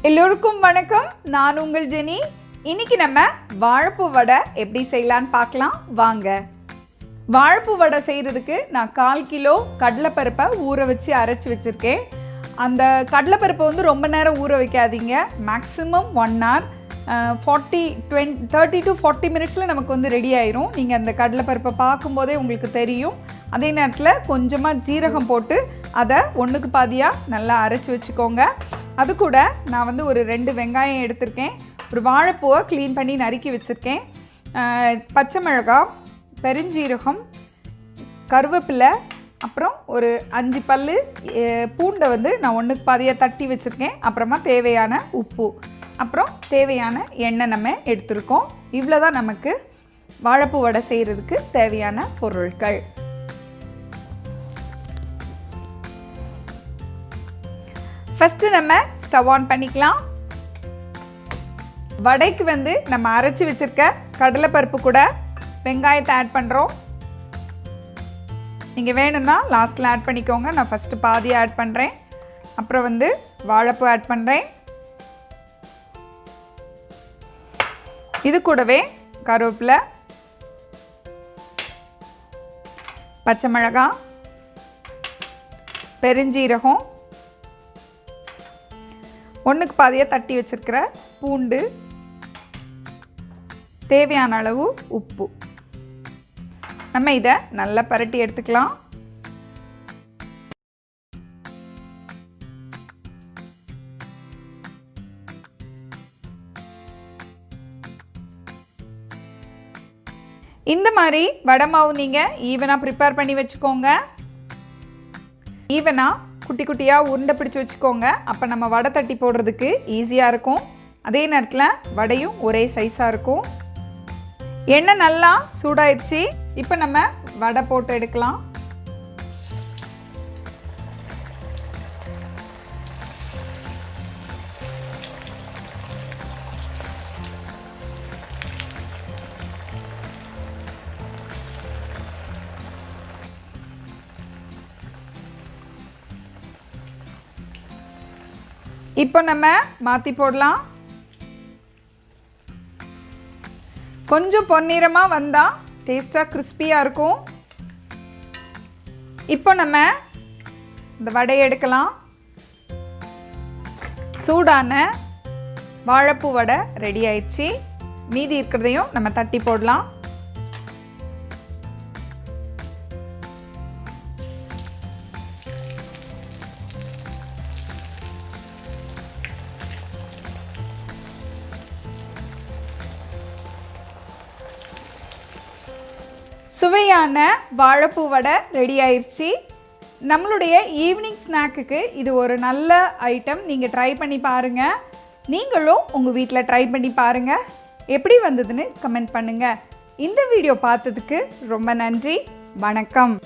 எல்லோருக்கும் வணக்கம். நான் உங்கள் ஜெனி. இன்னைக்கு நம்ம வாழைப்பூ வடை எப்படி செய்யலான்னு பார்க்கலாம் வாங்க. வாழைப்பூ வடை செய்கிறதுக்கு நான் 1/4 கிலோ கடலைப்பருப்பை ஊற வச்சு அரைச்சி வச்சுருக்கேன். அந்த கடலைப்பருப்பை வந்து ரொம்ப நேரம் ஊற வைக்காதீங்க. மேக்ஸிமம் 1 hour 30 to 40 மினிட்ஸில் நமக்கு வந்து ரெடி ஆயிரும். நீங்கள் அந்த கடலைப்பருப்பை பார்க்கும்போதே உங்களுக்கு தெரியும். அதே நேரத்தில் கொஞ்சமாக ஜீரகம் போட்டு அதை ஒன்றுக்கு பாதியாக நல்லா அரைச்சி வச்சுக்கோங்க. அது கூட நான் வந்து ஒரு 2 வெங்காயம் எடுத்திருக்கேன். ஒரு வாழைப்பூவை க்ளீன் பண்ணி நறுக்கி வச்சுருக்கேன். பச்சை மிளகாய், பெருஞ்சீரகம், கருவேப்பிலை, அப்புறம் ஒரு 5 பல் பூண்டை வந்து நான் ஒன்றுக்கு பாதியாக தட்டி வச்சுருக்கேன். அப்புறமா தேவையான உப்பு, அப்புறம் தேவையான எண்ணெய் நம்ம எடுத்துருக்கோம். இவ்வளோ தான் நமக்கு வாழைப்பூ வடை செய்கிறதுக்கு தேவையான பொருட்கள். ஃபஸ்ட்டு நம்ம ஸ்டவ் ஆன் பண்ணிக்கலாம். வடைக்கு வந்து நம்ம அரைச்சி வச்சுருக்க கடலைப்பருப்பு கூட வெங்காயத்தை ஆட் பண்ணுறோம். நீங்கள் வேணும்னா லாஸ்ட்டில் ஆட் பண்ணிக்கோங்க. நான் ஃபஸ்ட்டு பாதி ஆட் பண்ணுறேன். அப்புறம் வந்து வாழைப்பூ ஆட் பண்ணுறேன். இது கூடவே கருவேப்பிலை, பச்சை மிளகாய், பெருஞ்சீரகம், ஒன்றுக்கு பாதியாக தட்டி வச்சுருக்கிற பூண்டு, தேவையான அளவு உப்பு. நம்ம இதை நல்லா பரட்டி எடுத்துக்கலாம். இந்த மாதிரி வடை மாவு நீங்கள் ஈவனாக ப்ரிப்பேர் பண்ணி வச்சுக்கோங்க. ஈவனாக குட்டி குட்டியாக உருண்டை பிடிச்சி வச்சுக்கோங்க. அப்போ நம்ம வடை தட்டி போடுறதுக்கு ஈஸியாக இருக்கும். அதே நேரத்தில் வடையும் ஒரே சைஸாக இருக்கும். எண்ணெய் நல்லா சூடாயிடுச்சு. இப்போ நம்ம வடை போட்டு எடுக்கலாம். இப்போ நம்ம மாற்றி போடலாம். கொஞ்சம் பொன்னிறமாக வந்தால் டேஸ்ட்டாக கிறிஸ்பியாக இருக்கும். இப்போ நம்ம இந்த வடையை எடுக்கலாம். சூடான வாழைப்பூ வடை ரெடி ஆயிடுச்சு. மீதி இருக்கிறதையும் நம்ம தட்டி போடலாம். சுவையான வாழைப்பூ வடை ரெடி ஆயிடுச்சு. நம்மளுடைய ஈவினிங் ஸ்நாக்குக்கு இது ஒரு நல்ல ஐட்டம். நீங்கள் ட்ரை பண்ணி பாருங்கள். நீங்களும் உங்கள் வீட்டில் ட்ரை பண்ணி பாருங்கள். எப்படி வந்ததுன்னு கமெண்ட் பண்ணுங்கள். இந்த வீடியோ பார்த்ததுக்கு ரொம்ப நன்றி. வணக்கம்.